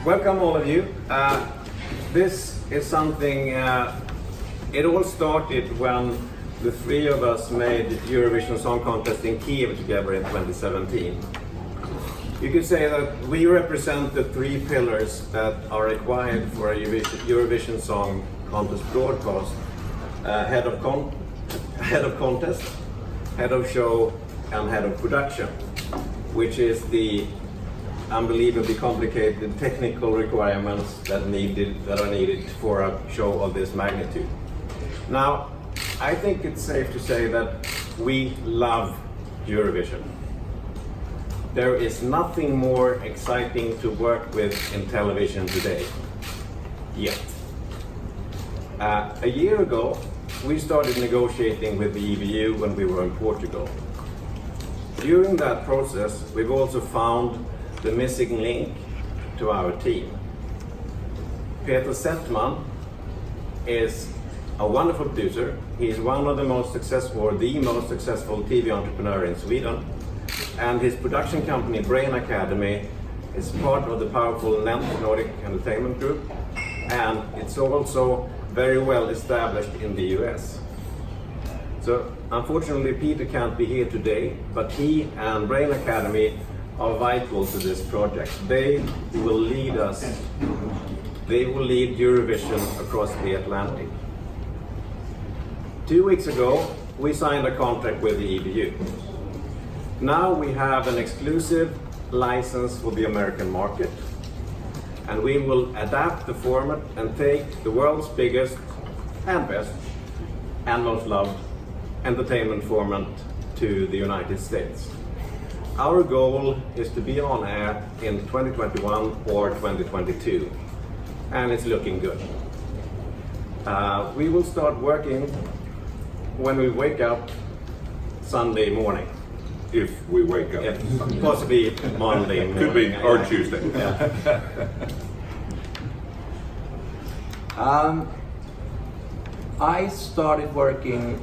Welcome all of you. This is something, it all started when the three of us made Eurovision Song Contest in Kiev together in 2017. You could say that we represent the three pillars that are required for a Eurovision Song Contest broadcast. Head of contest, head of show, and head of production, which is the unbelievably complicated technical requirements that are needed for a show of this magnitude. Now, I think it's safe to say that we love Eurovision. There is nothing more exciting to work with in television today, yet. A year ago, we started negotiating with the EBU when we were in Portugal. During that process, we've also found the missing link to our team. Peter Settman is a wonderful producer. He's one of the most successful, or the most successful TV entrepreneur in Sweden. And his production company, Brain Academy, is part of the powerful NENT, Nordic Entertainment Group. And it's also very well established in the US. So unfortunately, Peter can't be here today, but he and Brain Academy are vital to this project. They will lead us, they will lead Eurovision across the Atlantic. 2 weeks ago, we signed a contract with the EBU. Now we have an exclusive license for the American market, and we will adapt the format and take the world's biggest and best and most loved entertainment format to the United States. Our goal is to be on air in 2021 or 2022, and it's looking good. We will start working when we wake up Sunday morning. If we wake up. Yeah, possibly Monday morning. Could be, or Tuesday. Yeah. I started working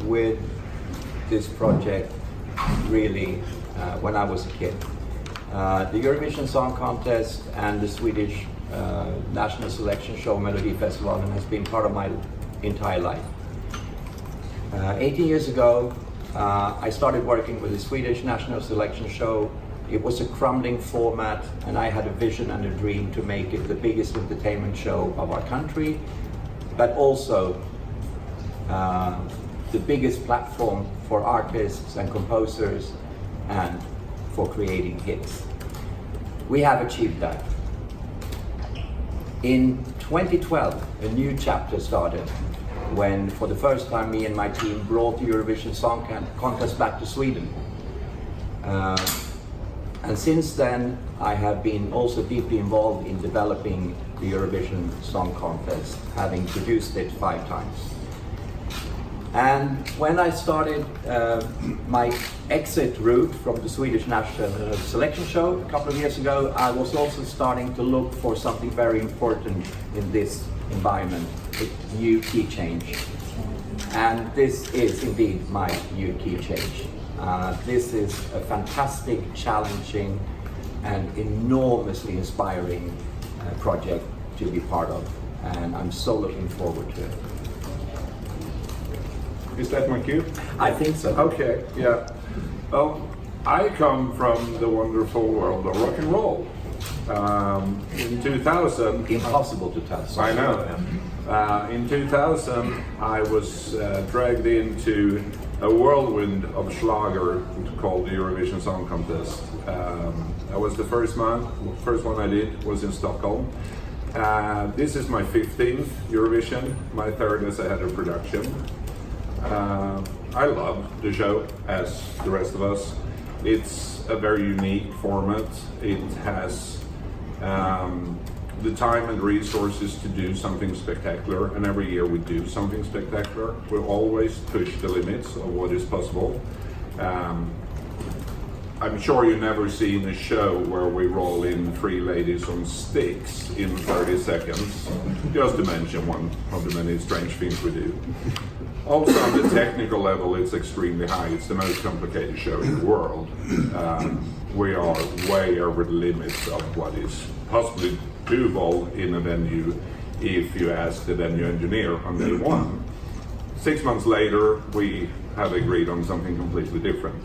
with this project really when I was a kid. The Eurovision Song Contest and the Swedish national selection show Melodifestivalen has been part of my entire life. 18 years ago, I started working with the Swedish national selection show. It was a crumbling format, and I had a vision and a dream to make it the biggest entertainment show of our country, but also the biggest platform for artists and composers and for creating hits. We have achieved that. In 2012, a new chapter started when, for the first time, me and my team brought the Eurovision Song Contest back to Sweden. And since then, I have been also deeply involved in developing the Eurovision Song Contest, having produced it 5 times. And when I started my exit route from the Swedish national selection show a couple of years ago, I was also starting to look for something very important in this environment, a new key change. And this is indeed my new key change. This is a fantastic, challenging, and enormously inspiring project to be part of, and I'm so looking forward to it. Is that my cue? I think so. Okay, yeah. Well, I come from the wonderful world of rock and roll. In 2000... Impossible to tell. I know. In 2000, I was dragged into a whirlwind of Schlager called the Eurovision Song Contest. I was the first one I did was in Stockholm. This is my 15th Eurovision, my 3rd as a head of production. I love the show, as the rest of us. It's a very unique format. It has the time and resources to do something spectacular, and every year we do something spectacular. We always push the limits of what is possible. I'm sure you've never seen a show where we roll in 3 ladies on sticks in 30 seconds, just to mention one of the many strange things we do. Also on the technical level, it's extremely high. It's the most complicated show in the world. We are way over the limits of what is possibly doable in a venue if you ask the venue engineer on day one. 6 months later, we have agreed on something completely different.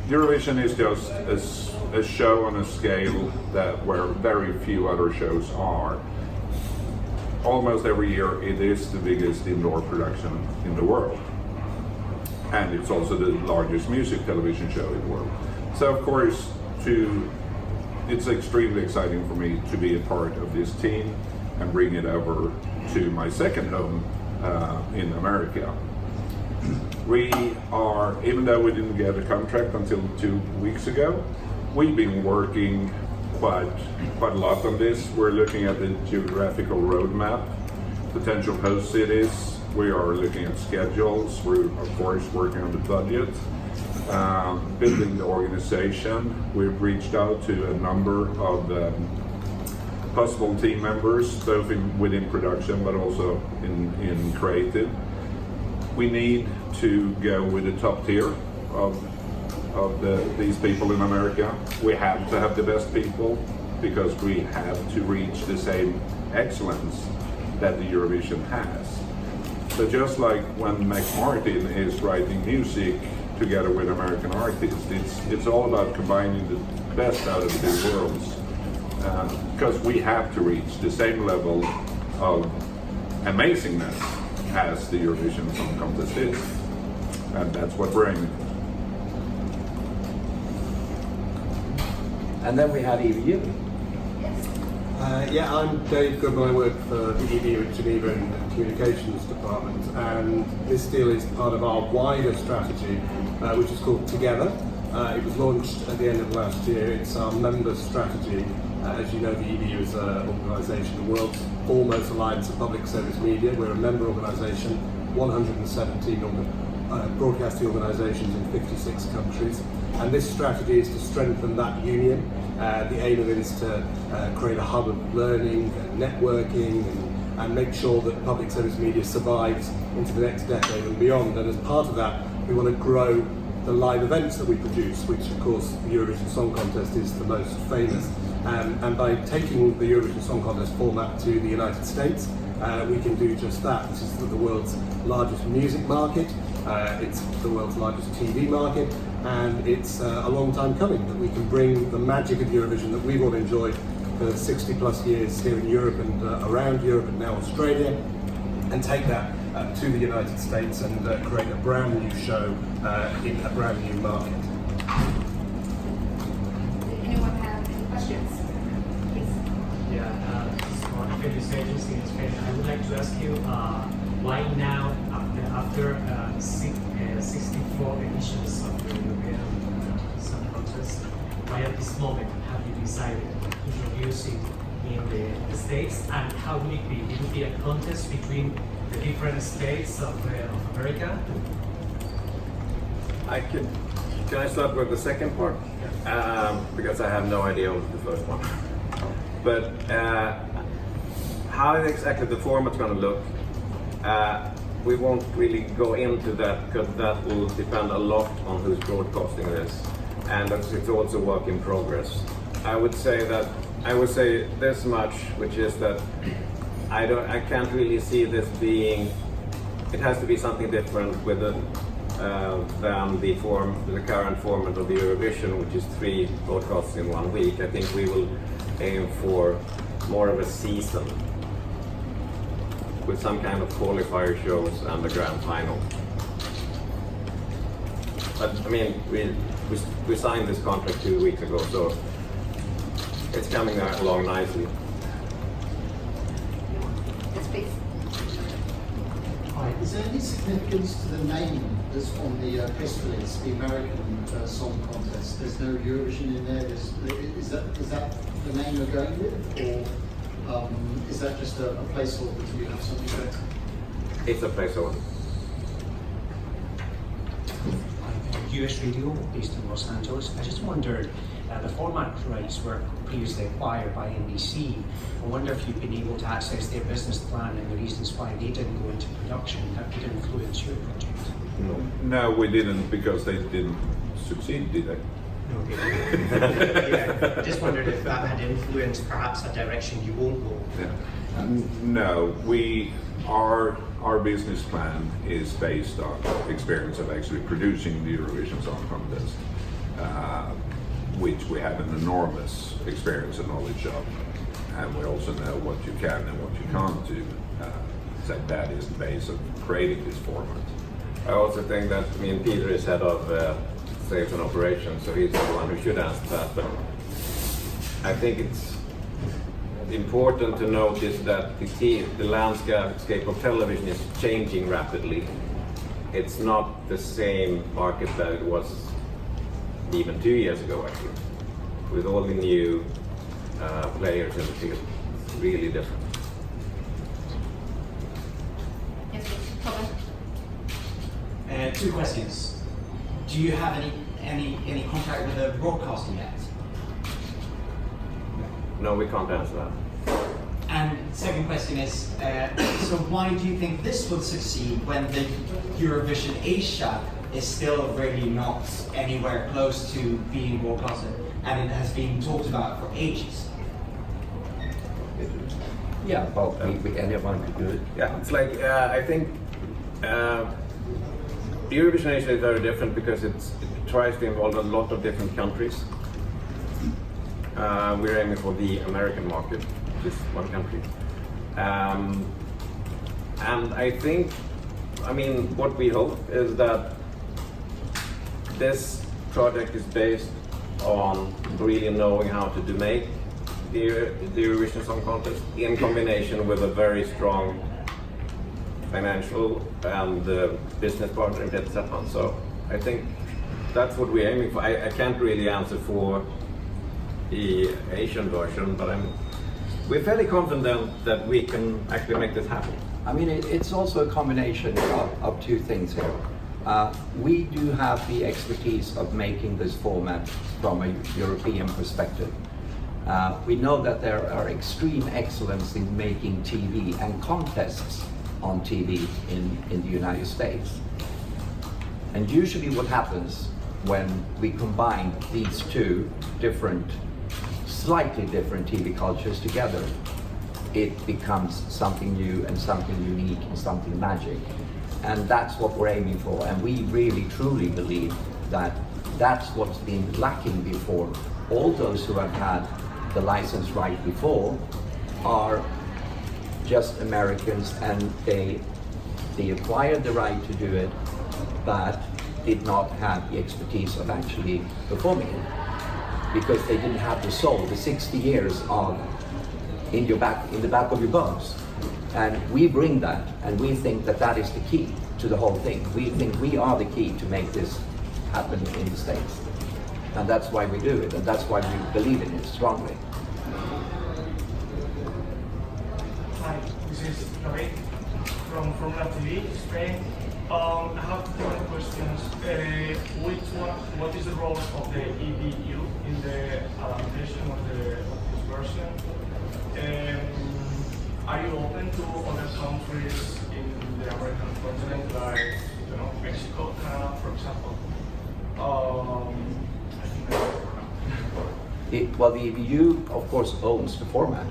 Eurovision is just a show on a scale that where very few other shows are. Almost every year it is the biggest indoor production in the world. And it's also the largest music television show in the world. So of course, it's extremely exciting for me to be a part of this team and bring it over to my second home in America. We are, even though we didn't get a contract until 2 weeks ago, we've been working quite a lot on this. We're looking at the geographical roadmap, potential host cities. We are looking at schedules. We're of course working on the budget, building the organization. We've reached out to a number of possible team members, both within production but also in creative. We need to go with the top tier of these people in America. We have to have the best people because we have to reach the same excellence that the Eurovision has. So just like when Max Martin is writing music together with American artists, it's all about combining the best out of the two worlds. Because we have to reach the same level of amazingness as the Eurovision Song Contest is. And that's what we're aiming for. And then we have EBU. Yeah, I'm Dave Goodman. I work for the EBU at Geneva in the Communications Department, and this deal is part of our wider strategy, which is called Together. It was launched at the end of last year. It's our member strategy. As you know, the EBU is an organisation, the world's foremost alliance of public service media. We're a member organisation, 117 broadcasting organisations in 56 countries. And this strategy is to strengthen that union. The aim of it is to create a hub of learning and networking and make sure that public service media survives into the next decade and beyond. And as part of that, we want to grow the live events that we produce, which of course the Eurovision Song Contest is the most famous. And by taking the Eurovision Song Contest format to the United States, we can do just that. This is the world's largest music market, it's the world's largest TV market, and it's a long time coming that we can bring the magic of Eurovision that we've all enjoyed for 60 plus years here in Europe and around Europe and now Australia, and take that to the United States and create a brand new show in a brand new market. Anyone have any questions? Please. Yeah, for previous agency in Spain, I would like to ask you why now, after 64 editions of the European Song Contest, why at this moment have you decided to introduce it in the States, and how will it be? Will it be a contest between the different states of America? Can I start with the second part? Because I have no idea of the first one. But how exactly the format's going to look, we won't really go into that because that will depend a lot on who's broadcasting this, and it's also a work in progress. I would say this much, which is that I can't really see this being. It has to be something different with than the current format of the Eurovision, which is 3 broadcasts in 1 week. I think we will aim for more of a season with some kind of qualifier shows and a grand final. But I mean, we signed this contract 2 weeks ago, so it's coming along nicely. Yes, please. Hi. Is there any significance to the name that's on the press release, the American Song Contest? There's no Eurovision in there. Is that the name you're going with, or is that just a placeholder until you have something better? It's a placeholder. US radio based in Los Angeles. I just wondered, the format rights were previously acquired by NBC. I wonder if you've been able to access their business plan and the reasons why they didn't go into production that could influence your project. No, we didn't, because they didn't succeed, did they? No, they didn't. Yeah. Just wondered if that had influenced perhaps a direction you won't go. Yeah. No, our business plan is based on experience of actually producing the Eurovision Song Contest, which we have an enormous experience and knowledge of, and we also know what you can and what you can't do. So that is the base of creating this format. I also think that, I mean, Peter is head of sales and operations, so he's the one who should answer that. But I think it's important to notice that the landscape of television is changing rapidly. It's not the same market that it was even 2 years ago, actually. With all the new players in the field, it's really different. Yes, Robert. Two questions. Do you have any contact with a broadcaster yet? No, we can't answer that. And second question is, so why do you think this will succeed when the Eurovision Asia is still really not anywhere close to being broadcasted, and it has been talked about for ages? Yeah, well, anyone could do it. Yeah, it's like, I think Eurovision Asia is very different because it tries to involve a lot of different countries. We're aiming for the American market, which is one country. And I think, I mean, what we hope is that this project is based on really knowing how to make the Eurovision Song Contest in combination with a very strong financial and business partner in Tel Aviv. So I think that's what we're aiming for. I can't really answer for the Asian version, but we're fairly confident that we can actually make this happen. I mean, it's also a combination of two things here. We do have the expertise of making this format from a European perspective. We know that there are extreme excellence in making TV and contests on TV in the United States. And usually what happens when we combine these two slightly different TV cultures together, it becomes something new and something unique and something magic. And that's what we're aiming for. And we really truly believe that that's what's been lacking before. All those who have had the license right before are just Americans, and they acquired the right to do it, but did not have the expertise of actually performing it, because they didn't have the soul, the 60 years of in the back of your bones. And we bring that, and we think that that is the key to the whole thing. We think we are the key to make this happen in the States. And that's why we do it, and that's why we believe in it strongly. Hi, this is David from La TV, Spain. I have one question. What is the role of the EBU in the adaptation of this version? Are you open to other countries in the American continent, like Mexico, Canada, for example? Well, the EBU, of course, owns the format.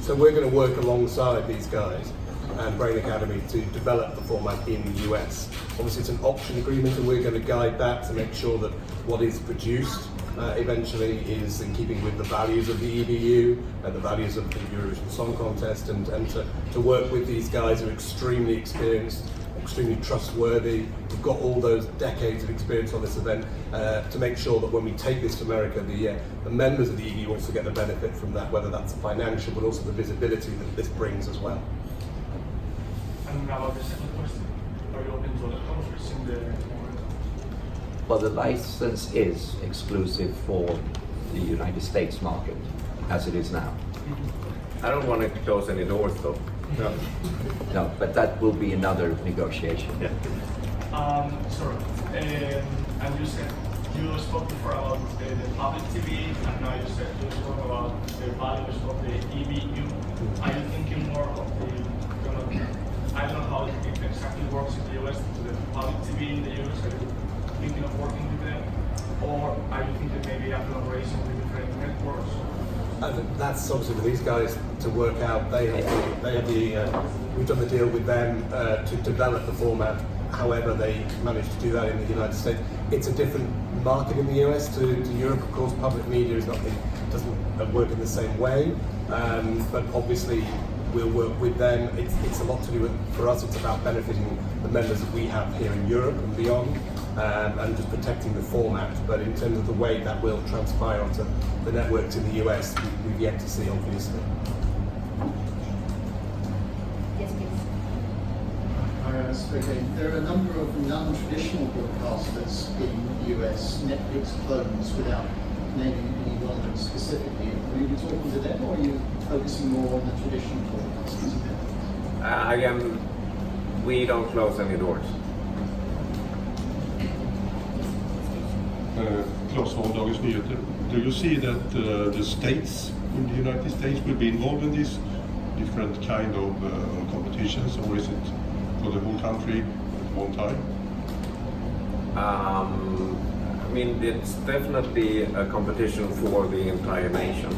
So we're going to work alongside these guys and Brain Academy to develop the format in the US. Obviously it's an option agreement, and we're going to guide that to make sure that what is produced eventually is in keeping with the values of the EBU and the values of the Eurovision Song Contest, and to work with these guys who are extremely experienced, extremely trustworthy. We've got all those decades of experience on this event to make sure that when we take this to America, the members of the EBU also get the benefit from that, whether that's financial, but also the visibility that this brings as well. And about the second question, are you open to other countries in the Well, the license is exclusive for the United States market, as it is now. I don't want to close any doors, though. No. No, but that will be another negotiation. Yeah. Sorry. And you said you spoke before about the public TV, and now you said you spoke about the values of the EBU. Are you thinking more of the kind of, I don't know how it exactly works in the US, to the public TV in the US? Are you thinking of working with them, or are you thinking maybe a collaboration with different networks? That's obviously for these guys to work out. We've done the deal with them to develop the format. However, they managed to do that in the United States. It's a different market in the US to Europe. Of course, public media doesn't work in the same way. But obviously, we'll work with them. It's a lot to do with, for us, it's about benefiting the members that we have here in Europe and beyond, and just protecting the format. But in terms of the way that will transpire onto the networks in the US, we've yet to see, obviously. Yes, please. Again, there are a number of non-traditional broadcasters in the US, Netflix clones, without naming any one of them specifically. Are you talking to them, or are you focusing more on the traditional broadcasters? Again, we don't close any doors. Claes from Dagens Nyheter. Do you see that the states in the United States will be involved in these different kind of competitions, or is it for the whole country at one time? I mean, it's definitely a competition for the entire nation.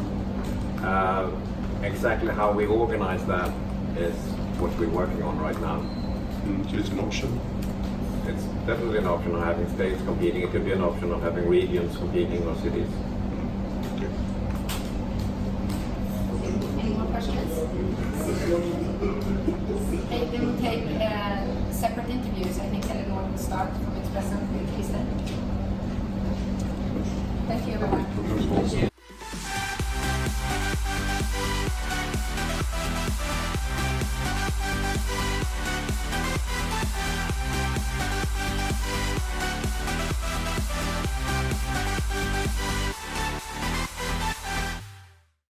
Exactly how we organize that is what we're working on right now. So it's an option. It's definitely an option of having states competing. It could be an option of having regions competing or cities. Okay. Any more questions? They will take separate interviews. I think Eleanor will start from Expressen with Kristen. Thank you, everyone.